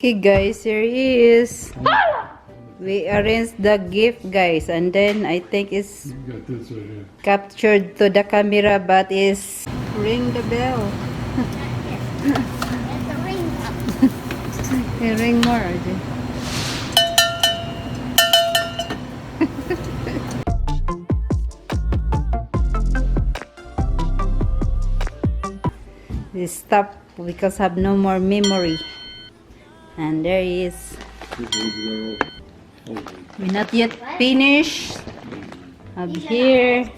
Okay guys, here is. We arranged the gift guys, and then I think it's You got this right here. captured to the camera, but is ring the bell. It's a ring up. You ring more. Arjun. This stop because have no more memory. And there is. We're not yet finished. Up here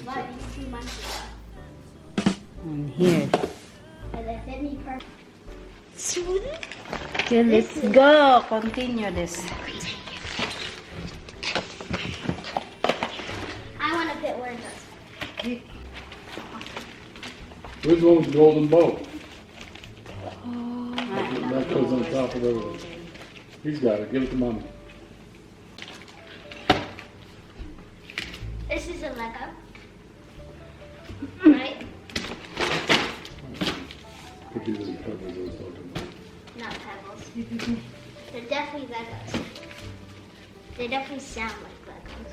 But it's 2 months ago. and here. And then fit me perfect. Okay, let's go. Continue this. I want to fit one of those. Where's the one with the golden bow? That goes on top of everything. He's got it. Give it to mommy. This is a Lego. Right? Could be the pebbles I was talking about. Not pebbles. They're definitely Legos. They definitely sound like Legos.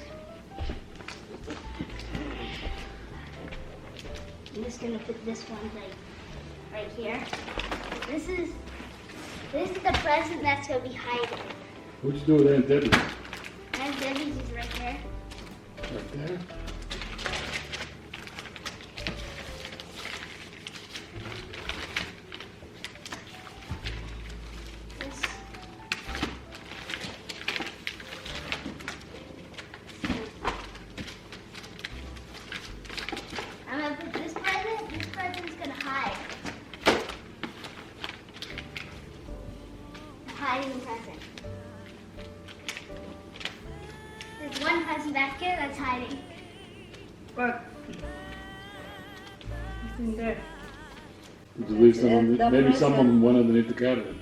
I'm just gonna put this one like right here. This is the present that's gonna be hiding. What'd you do with Aunt Debbie? And Debbie's is right here. Right there? This. I'm gonna put this present. This present's gonna hide. Hiding present. There's one present back here that's hiding. What? What's in there? Did you leave some of them? Maybe some of them went underneath the cabinet.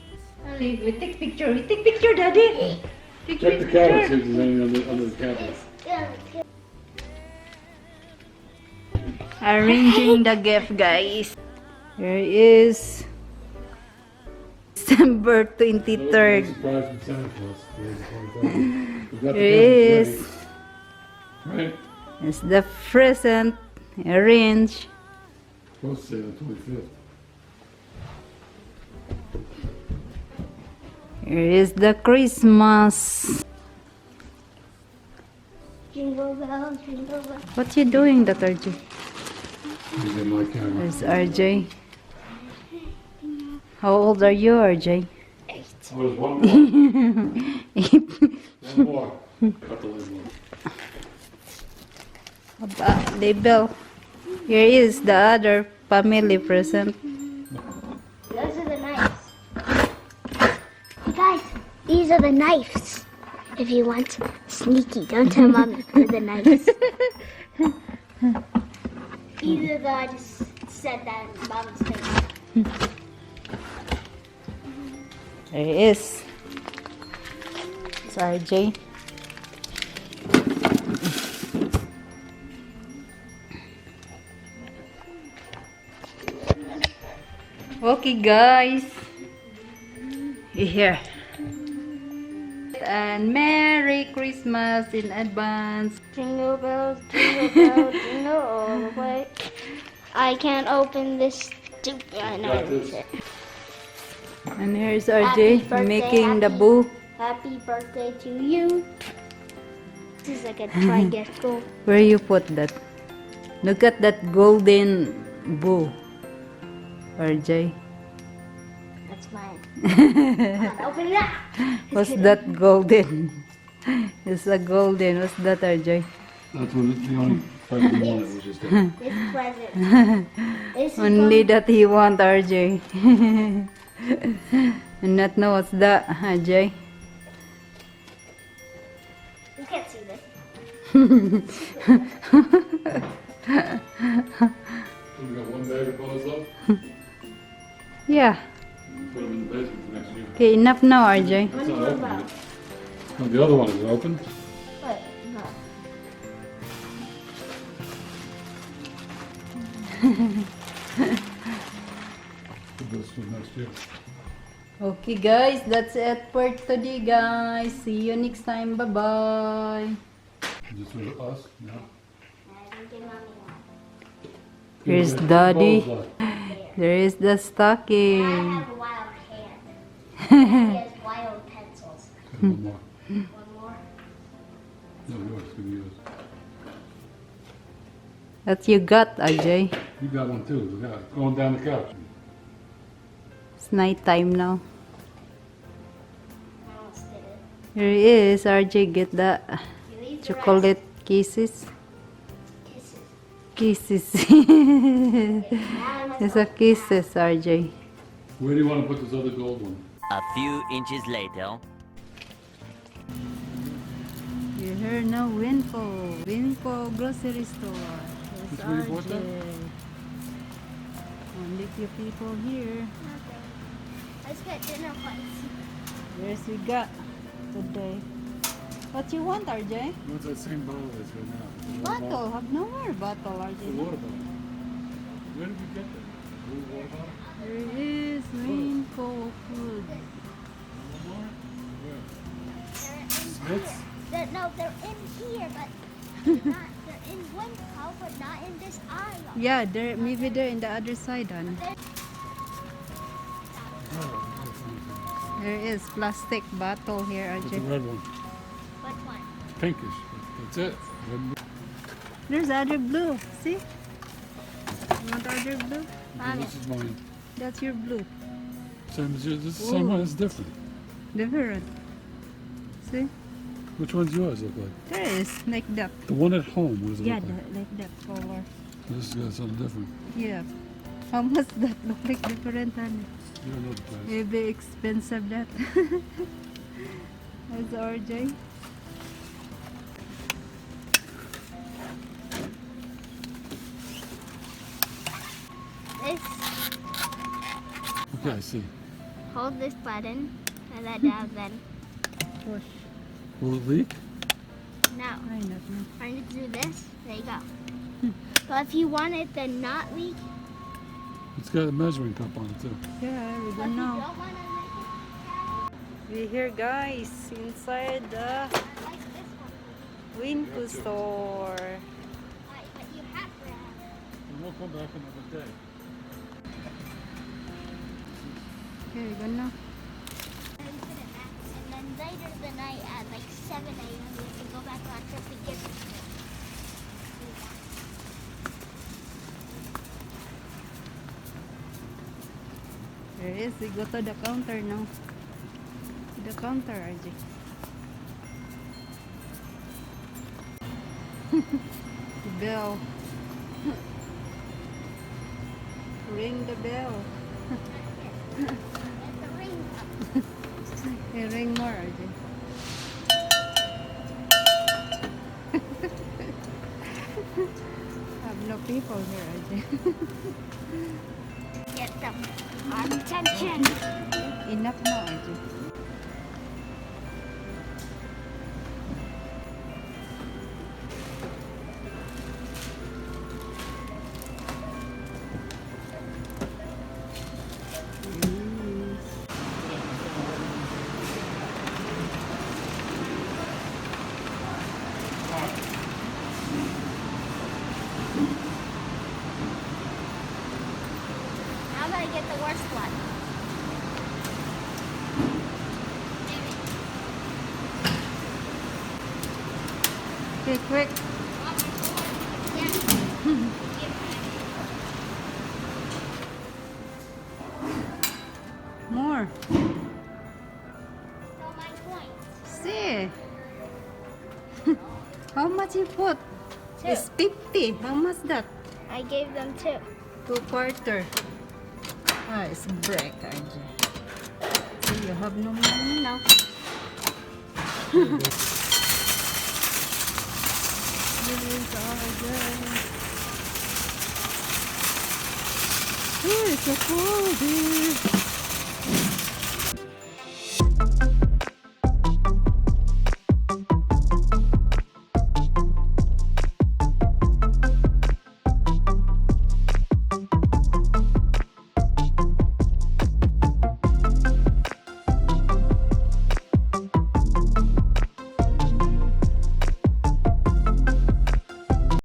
See, we take picture. We take picture, Daddy. Take Check the cabinet, see if there's anything under the cabinet. Arranging the gift, guys. Here is December 23rd. Surprise from Santa Claus. We've got the Here presents is. ready. Right? It's the present arranged. Supposed to say the 25th. Here is the Christmas. Jingle bells, jingle bells. What you doing, that RJ? He's in my camera. There's RJ. How old are you, RJ? 8. Oh, there's one more. One more. Cut the lid one. About label. Here is the other family present. Those are the knives. Hey guys, these are the knives. If you want sneaky, don't tell mommy for the knives. Either though I just said that in mom's face. There it is. It's RJ. Okay, guys. Here. And Merry Christmas in advance. Jingle bells, jingle all the way. I can't open this stupid. Got this. And here's Happy RJ birthday, making the happy- boo. Happy birthday to you. This is like a triangle. Where you put that? Look at that golden boo. RJ. That's mine. Come on, open it up. What's that golden? It's a golden. What's that, RJ? That's what the only present we wanted was just that. This present. This is Only that he want, RJ. And not know what's that, RJ. You can't see this. We got one bag of clothes left. Yeah. Put them in the basement for next year. Okay, enough now, RJ. That's not open yet. Oh, the other one is open. What? No. Put this for next year. Okay guys, that's it for today guys. See you next time. Bye-bye. Just for us? Yeah. I didn't give mommy one. Here's Two Daddy. bowls left. There is the Dad stocking. has a wild hand. Daddy has wild pencils. Okay, one more. One more. No, yours. It's gonna be yours. That you got, Ajay. You got one too. Look out. Going down the couch. It's night time now. I almost did it. Here he is. RJ, get the You leave the chocolate kisses. rest. Kisses. Kisses. Now I It's a kisses, RJ. Where do you want to put this other gold one? A few inches later. You hear now, WinCo. WinCO grocery store. There's Which way you bought that? RJ. Only few people here. Let's get dinner plates. Where's we got today? What you want, RJ? What's that same bottle that's right now? The water Bottle. Have no more bottle, The RJ. water bottle. Where did we get that? Blue water bottle? There is WinCo food. One more? Where? They're in Smith's? here. No, they're in here, but they're in WinCo, but not in this aisle. Yeah, maybe they're in the other side, hon. Oh, There is plastic bottle here, it's a RJ. red one. Which one? Pinkish. That's it. Red. There's other blue. See? You want other blue? Mommy. This is mine. That's your blue. Same as yours. This is the same one. It's different. Different. See? Which one's yours look like? There is like that. The one at home. What does it Yeah, look like? like that color. This has got something different. Yeah. How much that look like different, honey? You don't know the price. Maybe expensive that. That's RJ. This, Okay, I see. hold this button and that down then. Push. Will it leak? No. I don't know. I need to do this. There you go. But if you want it to not leak, It's got a measuring cup on it too. Yeah, we but don't if you know. don't want to make We here, guys, inside the it like this one, WinCo store. but you have to have it. And we'll come back another day. Okay, we go now. And put it back. And then later the night at like 7 a.m. we have to go back on our trip and get it. There is. We go to the counter now. The counter, RJ. The bell. Ring the bell. Get the ring up. Hey, ring more, RJ. Have no people here, RJ. Get them attention. Enough now, RJ. I'm gonna get the worst one. Okay, quick. More. So my points. See. How much you put? Two. It's 50. How much that? I gave them 2. 2/4. Ah, it's break, RJ. So you have no money now. Here is RJ. Oh, it's so cold here.